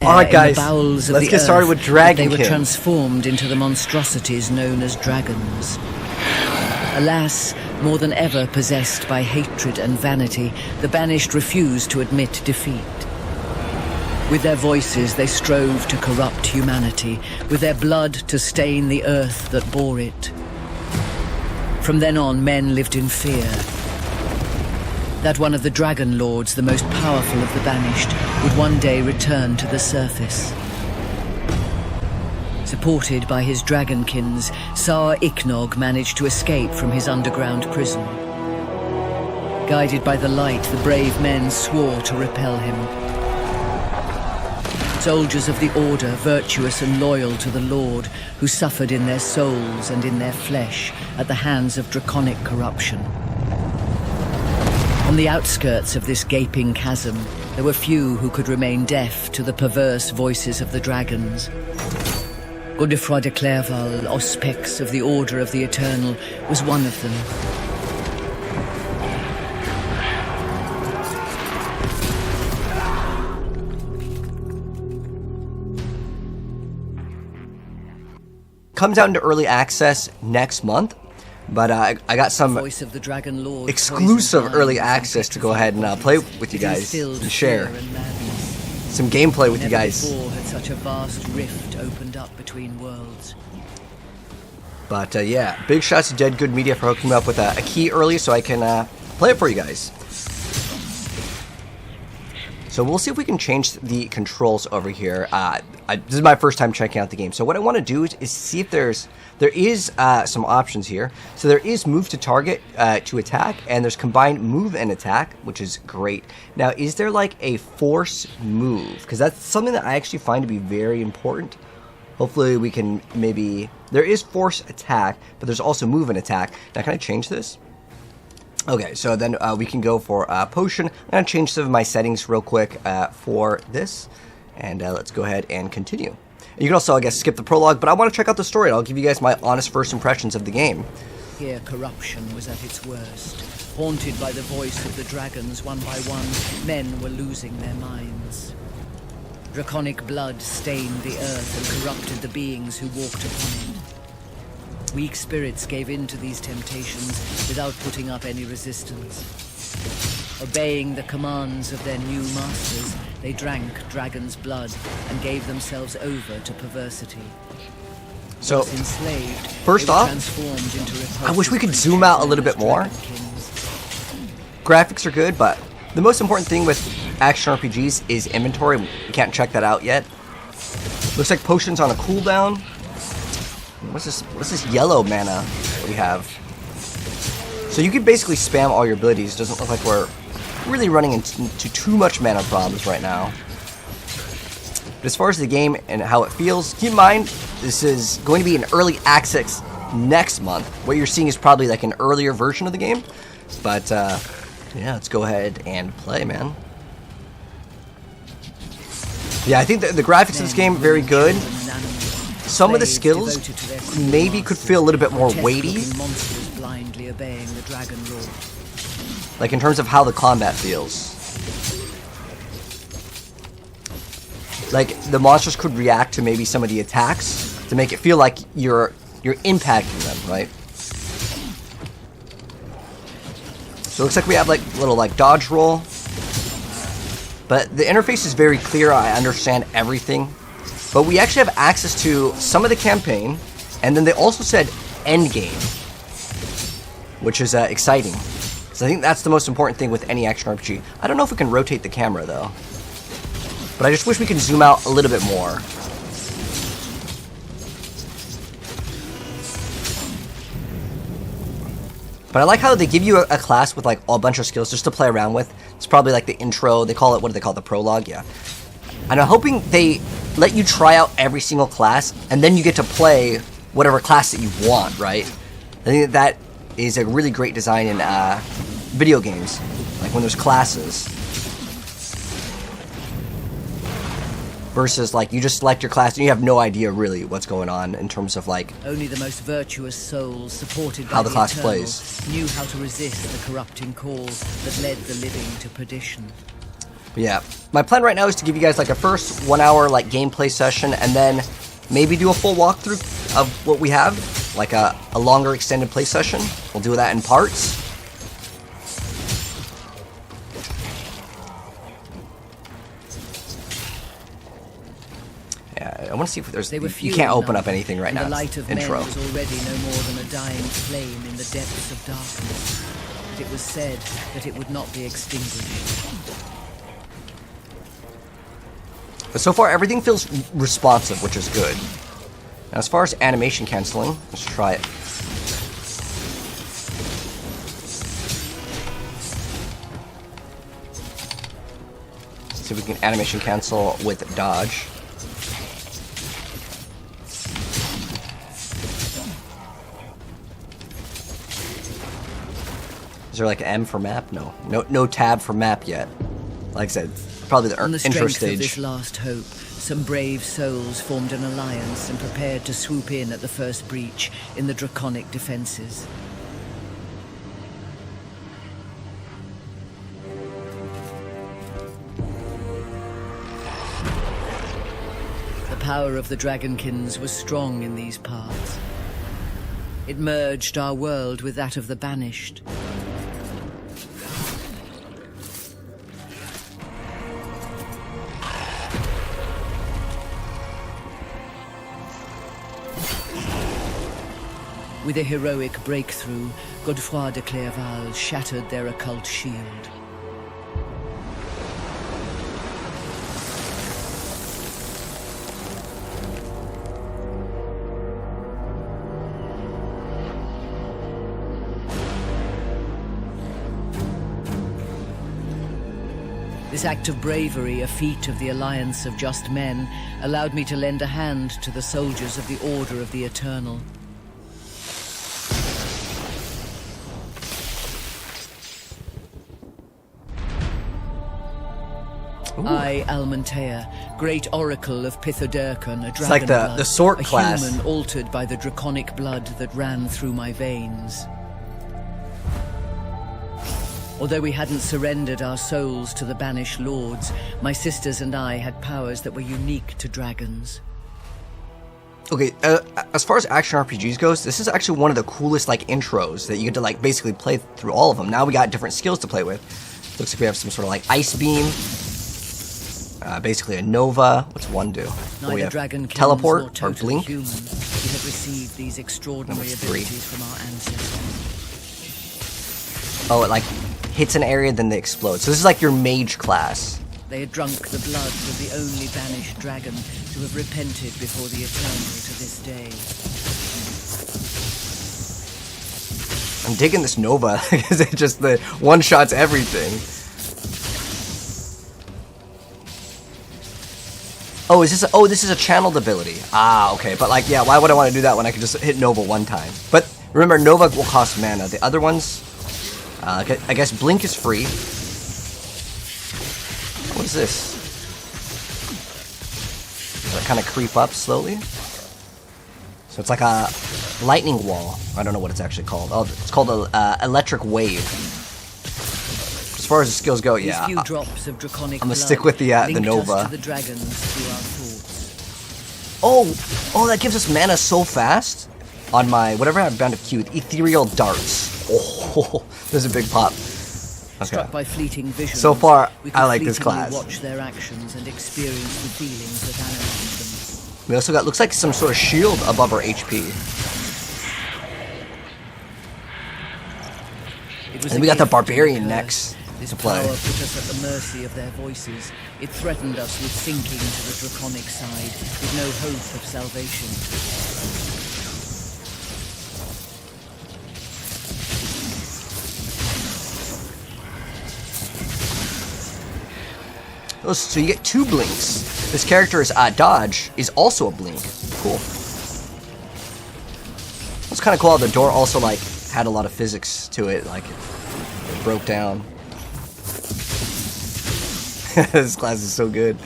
Alright guys, in the bowels of let's the get started earth, with Dragon they were King. transformed into the monstrosities known as dragons. Alas, more than ever possessed by hatred and vanity, the banished refused to admit defeat. With their voices they strove to corrupt humanity, with their blood to stain the earth that bore it. From then on, men lived in fear that one of the Dragon Lords, the most powerful of the banished, would one day return to the surface. Supported by his dragonkins, Tsar Iknog managed to escape from his underground prison. Guided by the light, the brave men swore to repel him. Soldiers of the Order, virtuous and loyal to the Lord, who suffered in their souls and in their flesh at the hands of draconic corruption. On the outskirts of this gaping chasm, there were few who could remain deaf to the perverse voices of the dragons. Godefroy de Clerval, Auspex of the Order of the Eternal, was one of them. Comes out into early access next month, but I got some Voice of the Dragon Lord, exclusive early access to go ahead and play with you guys and share some gameplay with you guys. Never before had such a vast rift opened up between worlds. But yeah, big shouts to Deadgoodmedia for hooking me up with a key early so I can play it for you guys. So we'll see if we can change the controls over here. This is my first time checking out the game. So what I want to do is see if there is some options here. So there is move to target to attack, and there's combined move and attack, which is great. Now, is there like a force move? Because that's something that I actually find to be very important. Hopefully we can maybe... There is force attack, but there's also move and attack. Now, can I change this? Okay, so then we can go for potion. I'm going to change some of my settings real quick for this. And let's go ahead and continue. You can also, I guess, skip the prologue, but I want to check out the story, and I'll give you guys my honest first impressions of the game. Here corruption was at its worst. Haunted by the voice of the dragons, one by one, men were losing their minds. Draconic blood stained the earth and corrupted the beings who walked upon it. Weak spirits gave in to these temptations without putting up any resistance. Obeying the commands of their new masters, they drank dragon's blood and gave themselves over to perversity. So, Once enslaved, first they were off, transformed into I wish we could repulsive zoom out a creatures little bit known more. as dragonkins. Graphics are good, but the most important thing with action RPGs is inventory. We can't check that out yet. Looks like potions on a cooldown. What's this yellow mana that we have? So you can basically spam all your abilities. It doesn't look like we're really running into too much mana problems right now. But as far as the game and how it feels, keep in mind, this is going to be an early access next month. What you're seeing is probably like an earlier version of the game. But, yeah, let's go ahead and play, man. Yeah, I think the graphics of this game are very good. Some of the skills maybe could feel a little bit more weighty. Blindly obeying the Dragon Lord. Like in terms of how the combat feels. Like the monsters could react to maybe some of the attacks to make it feel like you're impacting them, right? So it looks like we have like little like dodge roll. But the interface is very clear. I understand everything. But we actually have access to some of the campaign, and then they also said end game, which is exciting. So I think that's the most important thing with any action RPG. I don't know if we can rotate the camera though, but I just wish we could zoom out a little bit more. But I like how they give you a class with like a bunch of skills just to play around with. It's probably like the intro. They call it, what do they call it? The prologue? Yeah. And I'm hoping they let you try out every single class, and then you get to play whatever class that you want, right? I think that is a really great design in video games, like when there's classes. Versus like you just select your class and you have no idea really what's going on in terms of like only the most virtuous souls, supported by how the class Eternal, plays. knew how to resist the corrupting call that led the living to perdition. Yeah, my plan right now is to give you guys like a first 1 hour like gameplay session, and then maybe do a full walkthrough of what we have, like a longer extended play session. We'll do that in parts. Yeah, I want to see if there's. You can't open up anything right now. The light of Intro. men was already no more than a dying flame in the depths of darkness. But it was said that it would not be extinguished. But so far, everything feels responsive, which is good. Now, as far as animation canceling, let's try it. Let's see if we can animation cancel with dodge. Is there like an M for map? No tab for map yet. Like I said, probably the On the intro strength stage. of this last hope, some brave souls formed an alliance and prepared to swoop in at the first breach in the draconic defenses. The power of the Dragonkins was strong in these parts. It merged our world with that of the Banished. With a heroic breakthrough, Godefroy de Clerval shattered their occult shield. This act of bravery, a feat of the Alliance of Just Men, allowed me to lend a hand to the soldiers of the Order of the Eternal. I, Almantea, great oracle of Pithodurkon, a dragon It's like the sword class. A human altered by the draconic blood that ran through my veins. Although we hadn't surrendered our souls to the Banished Lords, my sisters and I had powers that were unique to dragons. Okay, as far as action RPGs goes, this is actually one of the coolest like intros that you get to like basically play through all of them. Now we got different skills to play with. Looks like we have some sort of like ice beam. Basically a Nova. What's one do? Neither We have Dragonkins teleport nor or totally blink. human, we have received these extraordinary Number 3. abilities from our ancestors. Oh, it like hits an area, then they explode. So this is like your mage class. They had drunk the blood of the only banished dragon to have repented before the Eternal to this day. I'm digging this Nova because it just the one shots everything. Oh, this is a channeled ability. Ah, okay. But like, yeah, why would I want to do that when I could just hit Nova one time? But remember, Nova will cost mana. The other ones, I guess Blink is free. What is this? Does that kind of creep up slowly? So it's like a lightning wall. I don't know what it's actually called. Oh, it's called an electric wave. As far as the skills go, yeah. These few drops of draconic I'm gonna blood stick with the linked Nova. us to the dragons through our thoughts. Oh, that gives us mana so fast. On my whatever I'm bound to queue with ethereal darts. Oh, there's a big pop. Okay. Struck by fleeting visions, So far, we could I like this fleetingly class. watch their actions and experience the feelings that animate them. We also got looks like some sort of shield above our HP. It was And a we got the gift Barbarian and a curse. next This to play. power put us at the mercy of their voices. It threatened us with sinking to the draconic side, with no hope of salvation. Oh, so you get 2 blinks. This character's dodge is also a blink. Cool. It's kind of cool how the door also like had a lot of physics to it, like it broke down. This class is so good.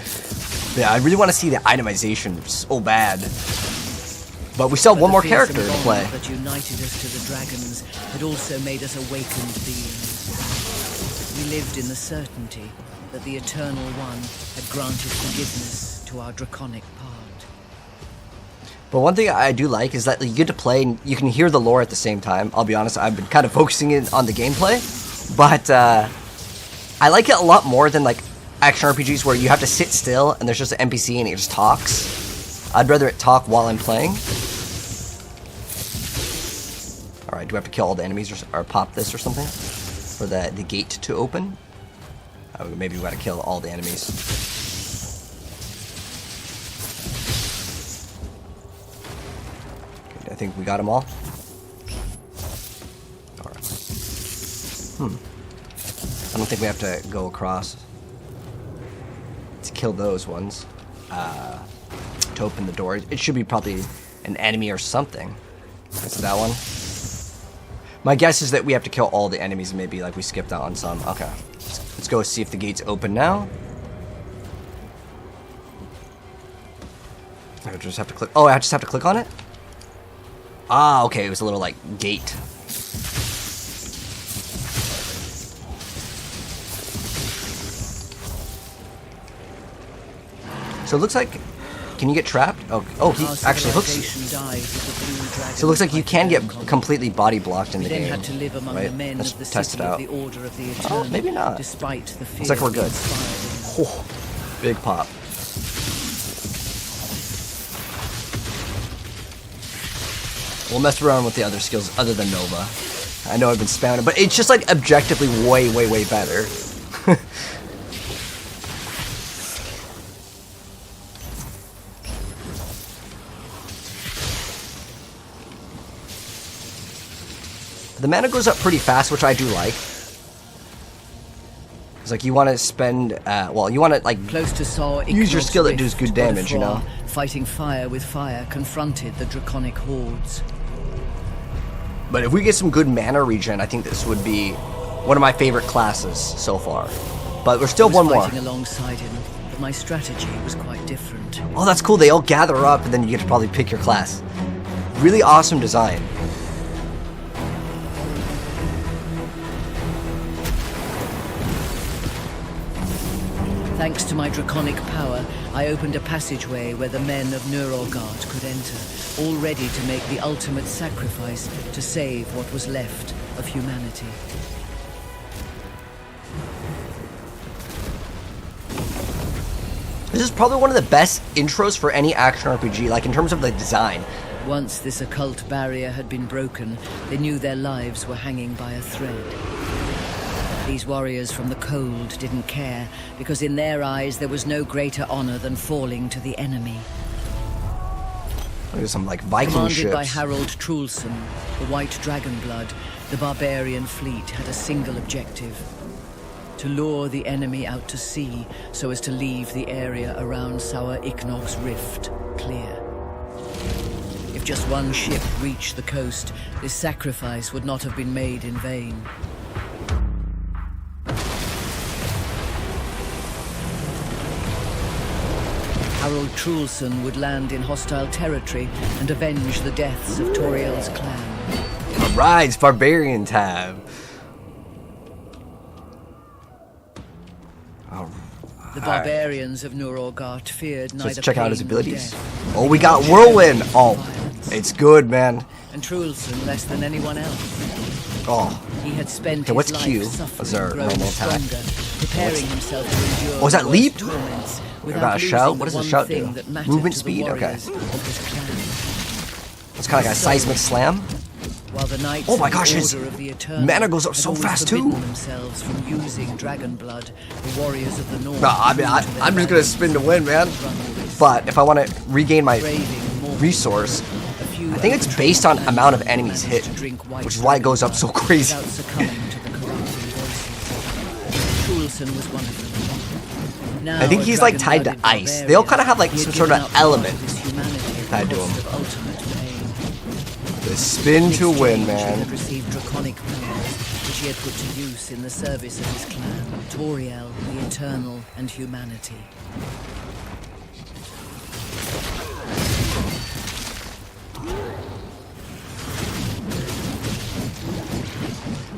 Yeah, I really want to see the itemization so bad. But we still have one more character to play. That united us to the dragons had also made us awakened beings. We lived in the certainty that the Eternal One had granted forgiveness to our draconic part. But one thing I do like is that you get to play and you can hear the lore at the same time. I'll be honest, I've been kind of focusing in on the gameplay, but I like it a lot more than like action RPGs where you have to sit still and there's just an NPC and it just talks. I'd rather it talk while I'm playing. Alright, do I have to kill all the enemies or pop this or something? For the gate to open? Oh, maybe we gotta kill all the enemies. Okay, I think we got them all. Alright. I don't think we have to go across to kill those ones. To open the door. It should be probably an enemy or something. Is it that one? My guess is that we have to kill all the enemies and maybe like we skipped out on some. Okay. Let's go see if the gate's open now. I just have to click. Oh, I just have to click on it? Ah, okay. It was a little like gate. So it looks like. Can you get trapped? Oh, he actually hooks. So it looks like you can get completely body blocked in the game. Right? Let's test it out. Oh, maybe not. Looks like we're good. Oh, big pop. We'll mess around with the other skills other than Nova. I know I've been spamming, but it's just like objectively way, way, way better. The mana goes up pretty fast, which I do like. It's like you want to spend, well, you want to like close to Saw use your skill that does good damage, you know. Fighting fire with fire confronted the draconic hordes. But if we get some good mana regen, I think this would be one of my favorite classes so far. But we're still one more. Fighting alongside him, but my strategy was quite different. Oh, that's cool. They all gather up, and then you get to probably pick your class. Really awesome design. Thanks to my draconic power, I opened a passageway where the men of Neurogard could enter, all ready to make the ultimate sacrifice to save what was left of humanity. This is probably one of the best intros for any action RPG, like in terms of the design. Once this occult barrier had been broken, they knew their lives were hanging by a thread. These warriors from the cold didn't care, because in their eyes there was no greater honor than falling to the enemy. There's some like Viking Commanded ships. by Harold Trulson, the White Dragonblood, the Barbarian fleet had a single objective: to lure the enemy out to sea so as to leave the area around Sour Iknog's Rift clear. If just one ship reached the coast, this sacrifice would not have been made in vain. Harold Trulson would land in hostile territory and avenge the deaths of Toriel's clan. Alright, it's Barbarian time. The barbarians of Neurogard feared neither. Let's check out his pain nor abilities. death. Oh, we got Whirlwind. Oh, it's good, man. And Trulson less than anyone else. Oh. He had spent Okay, what's his Q? life suffering, Is there a grown normal attack? stronger, preparing himself to endure Oh, is that the leap? worst torments What without about a shout? losing What does the a one shout thing do? that mattered Movement to the speed? Okay. warriors of his clan. It's kind of like a seismic slam. While the knights Oh my of the gosh, his Order of the Eternal mana goes up had so always fast forbidden too. themselves from using dragon blood, the warriors of the North. No, I mean, I'm just gonna spin to win, man. But if I want to regain my resource, I think it's based on amount of enemies hit, which is why it goes up so crazy. Without succumbing to the corrupting voices. Trulson was one of them. Now I think he's like tied to ice. They all kind of have like some sort of element tied to them. The spin to win, man. Had received draconic powers, which he had put to use in the service of his clan, Toriel, the Eternal, and humanity.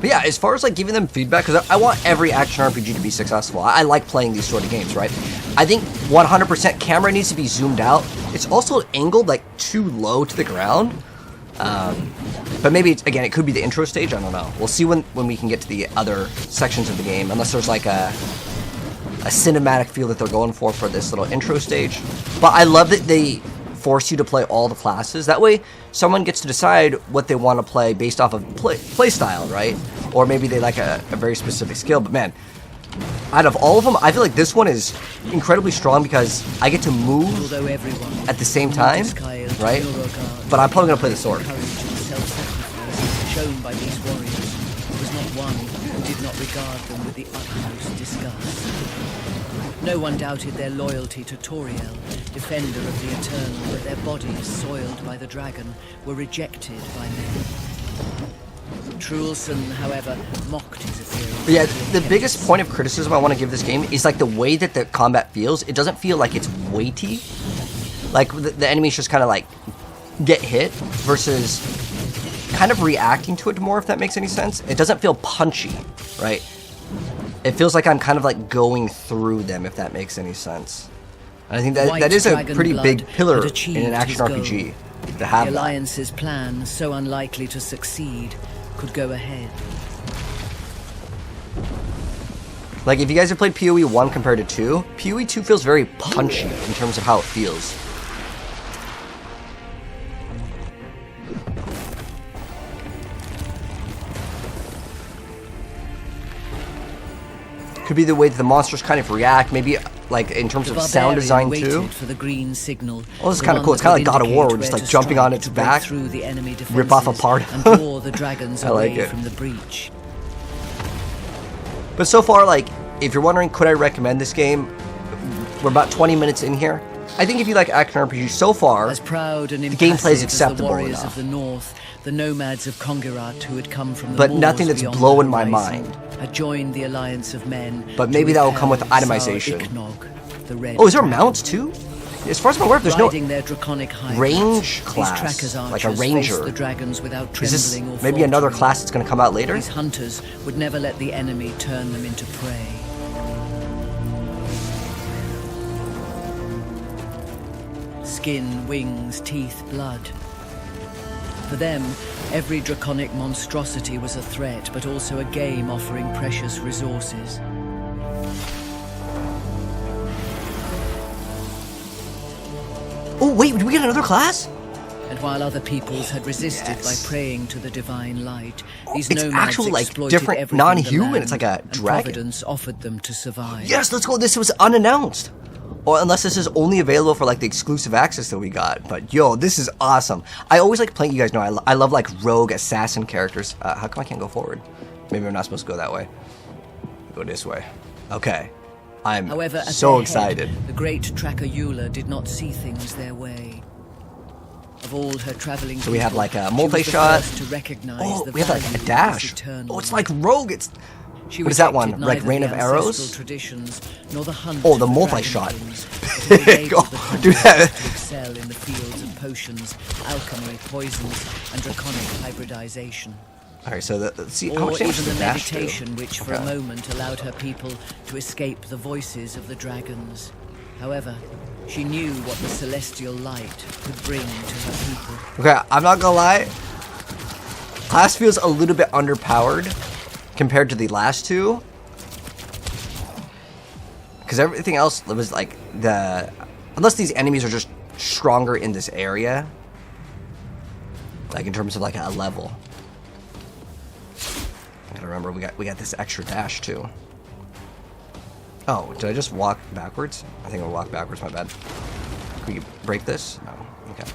But yeah, as far as like giving them feedback, because I want every action RPG to be successful. I like playing these sort of games, right? I think 100% camera needs to be zoomed out. It's also angled like too low to the ground. But maybe, again, it could be the intro stage. I don't know. We'll see when we can get to the other sections of the game, unless there's like a cinematic feel that they're going for this little intro stage. But I love that they force you to play all the classes. That way, someone gets to decide what they want to play based off of play style, right? Or maybe they like a very specific skill. But man, out of all of them, I feel like this one is incredibly strong because I get to move at the same time, right? But I'm probably going to play the sword. Shown by these warriors was not one who did not regard them with the utmost disgust. No one doubted their loyalty to Toriel, defender of the Eternal, but their bodies, soiled by the dragon, were rejected by men. Trulson, however, mocked his appearance. Yeah, the biggest point of criticism I want to give this game is like the way that the combat feels. It doesn't feel like it's weighty. Like the enemies just kind of like get hit versus kind of reacting to it more, if that makes any sense. It doesn't feel punchy, right? It feels like I'm kind of like going through them, if that makes any sense. And I think that is a pretty big pillar in an action RPG to have. The Alliance's plan, so unlikely to succeed, could go ahead. Like, if you guys have played PoE 1 compared to 2, PoE 2 feels very punchy in terms of how it feels. Could be the way that the monsters kind of react, maybe like in terms of sound design too. For the green signal, oh, this is kind of cool. It's kind of like God of War, where just like jumping on its back, through the enemy rip off a part. And draw the dragons I like away it. from the breach. But so far, like, if you're wondering, could I recommend this game? We're about 20 minutes in here. I think if you like action RPG so far, as proud and the gameplay is acceptable the warriors enough. Of the north, the nomads of Kongirat who had come from the but moors nothing that's beyond blowing the my horizon, mind. had joined the alliance of men. But maybe that will come with itemization. Oh, is there mounts too? As far as I'm aware, there's no their draconic range class, like a ranger. The dragons without is this trembling or maybe another faltering. class that's going to come out later? These hunters would never let the enemy turn them into prey. Skin, wings, teeth, blood. For them, every draconic monstrosity was a threat, but also a game offering precious resources. Oh, wait, did we get another class? And while other peoples had resisted by praying to the divine light, these it's nomads actually like exploited different everything non-human. the It's like land, a and dragon. Providence offered them to survive. Yes, let's go. This was unannounced. Or unless this is only available for like the exclusive access that we got. But yo, this is awesome. I always like playing, you guys know, I love like rogue assassin characters. How come I can't go forward? Maybe I'm not supposed to go that way. Go this way. Okay. I'm However, at so their excited. Head, the great tracker Eula did not see things their way. Of all her traveling So we have like a people, multi-shot. she was the first to recognize Oh, the we have like value a of dash. this eternal Oh, it's like light. rogue. It's She what is that one? rejected Like neither Rain the of ancestral Arrows? Traditions, nor the hunt Oh, the for multi-shot. dragon kings, but There you go. enabled the Do that. Huntress to excel in the fields of potions, alchemy, poisons, and draconic hybridization. All right. So let's see how Or much damage even does the the dash do? meditation which for a Okay. moment allowed her people to escape the voices of the dragons. However, she knew what the celestial light could bring to her people. Okay, I'm not gonna lie. Class feels a little bit underpowered compared to the last two. Because everything else was like unless these enemies are just stronger in this area. Like in terms of like a level. I gotta remember we got this extra dash too. Oh, did I just walk backwards? I think I walked backwards, my bad. Can we break this? No. Okay.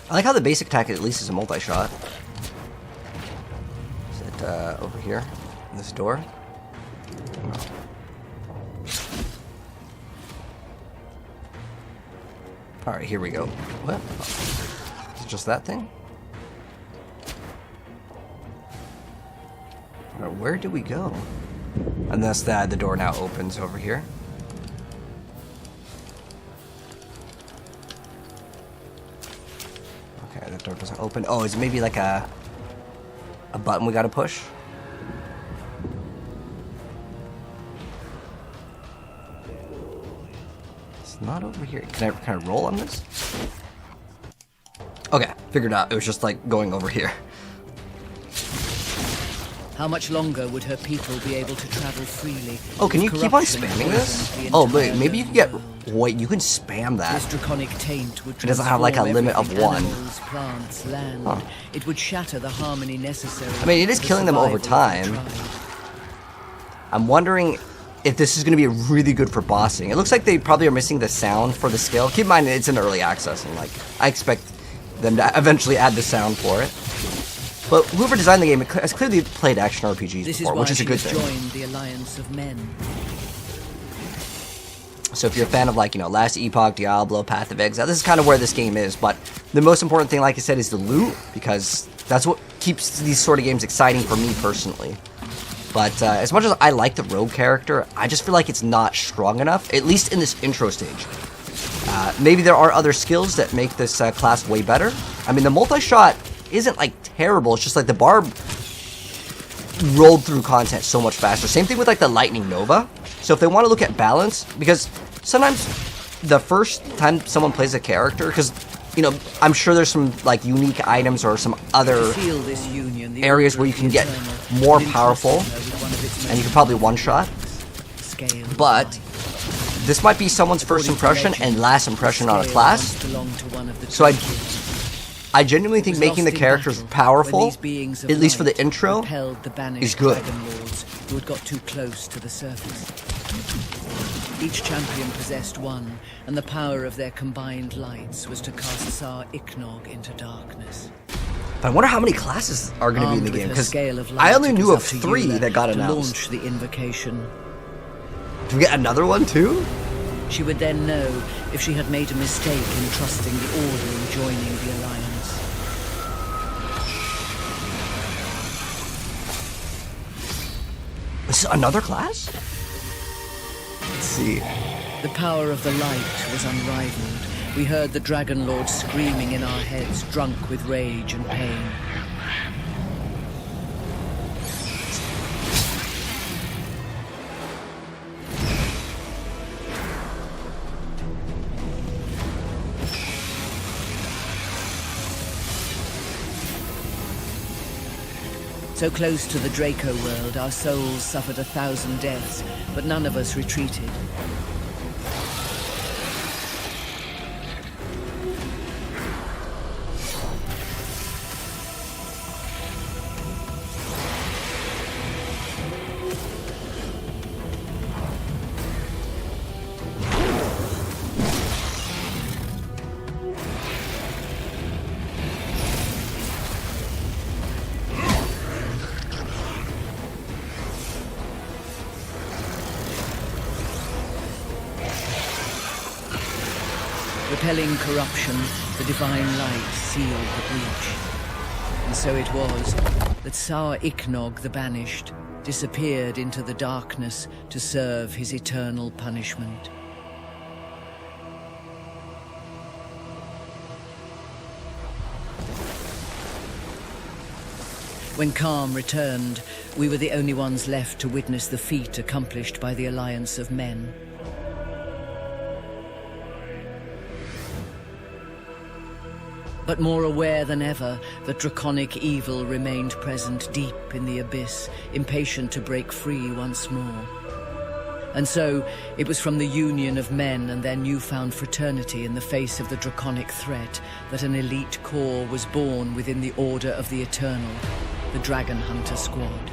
I like how the basic attack at least is a multi-shot. Is it over here? In this door? No. Alright, here we go. What? Oh. Is it just that thing? Alright, where do we go? And thus the door now opens over here. Okay, the door doesn't open. Oh, is it maybe like a button we gotta push? It's not over here. Can I roll on this? Okay, figured out. It was just like going over here. How much longer would her people be able to travel freely? Oh, can you keep on spamming this? Oh, wait, maybe you can get... Wait, you can spam that. This draconic taint would it doesn't have like a limit of one. Animals, plants, land. Huh. It would shatter the harmony necessary. I mean, it is killing them over time. I'm wondering if this is going to be really good for bossing. It looks like they probably are missing the sound for the skill. Keep in mind, it's in early access, and like I expect them to eventually add the sound for it. But whoever designed the game has clearly played action RPGs before, which is a good thing. Joined the Alliance of Men. So if you're a fan of, like, you know, Last Epoch, Diablo, Path of Exile, this is kind of where this game is. But the most important thing, like I said, is the loot, because that's what keeps these sort of games exciting for me personally. But as much as I like the rogue character, I just feel like it's not strong enough, at least in this intro stage. Maybe there are other skills that make this class way better. I mean, the multi-shot isn't, like, terrible. It's just, like, the barb rolled through content so much faster. Same thing with, like, the Lightning Nova. So if they want to look at balance, because sometimes the first time someone plays a character, because, you know, I'm sure there's some, like, unique items or some other areas where you can get more powerful, and you can probably one-shot. But this might be someone's first impression and last impression on a class. So I genuinely think making the characters powerful, at least for the intro, is good. Who had got too close to the surface. Each champion possessed one, and the power of their combined lights was to cast Tsar Ichnog into darkness. But I wonder how many classes are going to be in the game, because I only knew of 3 that got announced. To launch the invocation. Do we get another one too? She would then know if she had made a mistake in trusting the Order in joining the Alliance. This is another class? Let's see. The power of the light was unrivaled. We heard the Dragon Lord screaming in our heads, drunk with rage and pain. So close to the Draco world, our souls suffered 1,000 deaths, but none of us retreated. Repelling corruption, the divine light sealed the breach. And so it was that Tsar Ichnog the Banished disappeared into the darkness to serve his eternal punishment. When calm returned, we were the only ones left to witness the feat accomplished by the Alliance of Men. But more aware than ever that draconic evil remained present deep in the abyss, impatient to break free once more. And so, it was from the union of men and their newfound fraternity in the face of the draconic threat that an elite corps was born within the Order of the Eternal, the Dragon Hunter Squad.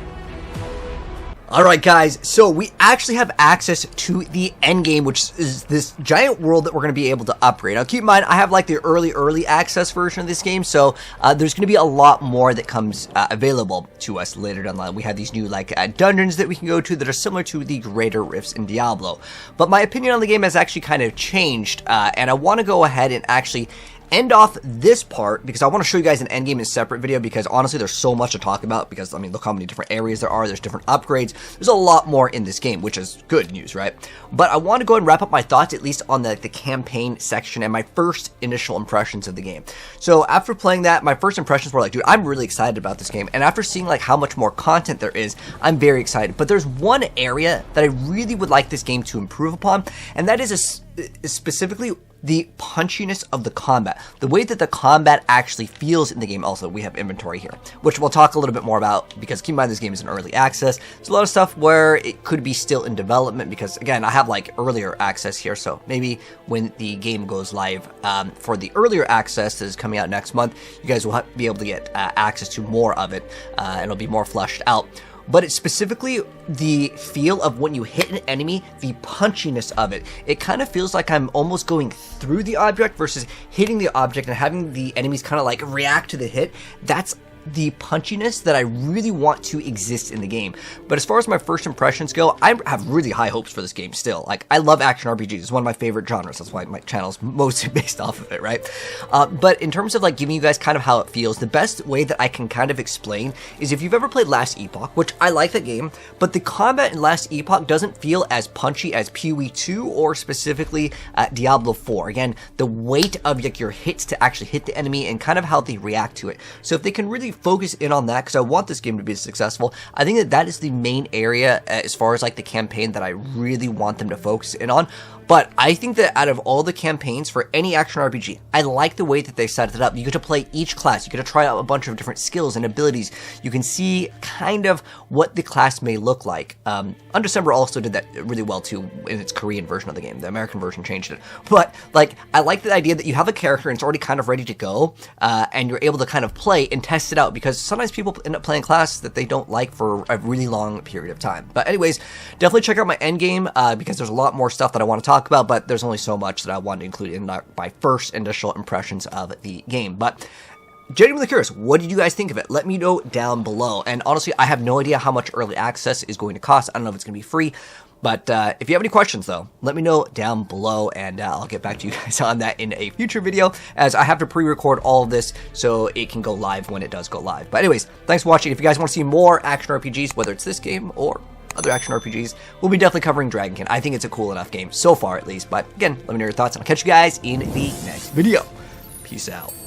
Alright guys, so we actually have access to the endgame, which is this giant world that we're going to be able to upgrade. Now keep in mind, I have like the early access version of this game, so there's going to be a lot more that comes available to us later down the line. We have these new like dungeons that we can go to that are similar to the greater rifts in Diablo. But my opinion on the game has actually kind of changed, and I want to go ahead and actually end off this part, because I want to show you guys an endgame in a separate video, because honestly there's so much to talk about, because I mean look how many different areas there are, there's different upgrades, there's a lot more in this game, which is good news, right? But I want to go ahead and wrap up my thoughts, at least on the campaign section and my first initial impressions of the game. So after playing that, my first impressions were like, dude, I'm really excited about this game, and after seeing like how much more content there is, I'm very excited. But there's one area that I really would like this game to improve upon, and that is specifically the punchiness of the combat, the way that the combat actually feels in the game. Also, we have inventory here, which we'll talk a little bit more about, because keep in mind this game is in early access. There's a lot of stuff where it could be still in development, because again, I have like earlier access here, so maybe when the game goes live for the earlier access that is coming out next month, you guys will be able to get access to more of it, and it'll be more fleshed out. But it's specifically the feel of when you hit an enemy, the punchiness of it. It kind of feels like I'm almost going through the object versus hitting the object and having the enemies kind of like react to the hit. That's the punchiness that I really want to exist in the game. But as far as my first impressions go, I have really high hopes for this game still. Like, I love action RPGs. It's one of my favorite genres. That's why my channel is mostly based off of it, right? But in terms of like giving you guys kind of how it feels, the best way that I can kind of explain is if you've ever played Last Epoch, which I like the game, but the combat in Last Epoch doesn't feel as punchy as PoE 2 or specifically Diablo 4. Again, the weight of like your hits to actually hit the enemy and kind of how they react to it. So if they can really focus in on that, because I want this game to be successful, I think that is the main area as far as like the campaign that I really want them to focus in on. But I think that out of all the campaigns for any action RPG, I like the way that they set it up. You get to play each class. You get to try out a bunch of different skills and abilities. You can see kind of what the class may look like. Undecember also did that really well too in its Korean version of the game. The American version changed it. But like, I like the idea that you have a character and it's already kind of ready to go, and you're able to kind of play and test it out, because sometimes people end up playing classes that they don't like for a really long period of time. But anyways, definitely check out my end game, because there's a lot more stuff that I want to talk about, but there's only so much that I wanted to include in my first initial impressions of the game. But genuinely curious, what did you guys think of it? Let me know down below. And honestly, I have no idea how much early access is going to cost. I don't know if it's going to be free. But if you have any questions, though, let me know down below, and I'll get back to you guys on that in a future video, as I have to pre-record all of this so it can go live when it does go live. But anyways, thanks for watching. If you guys want to see more action RPGs, whether it's this game or other action RPGs, we'll be definitely covering Dragonkin. I think it's a cool enough game, so far at least. But again, let me know your thoughts, and I'll catch you guys in the next video. Peace out.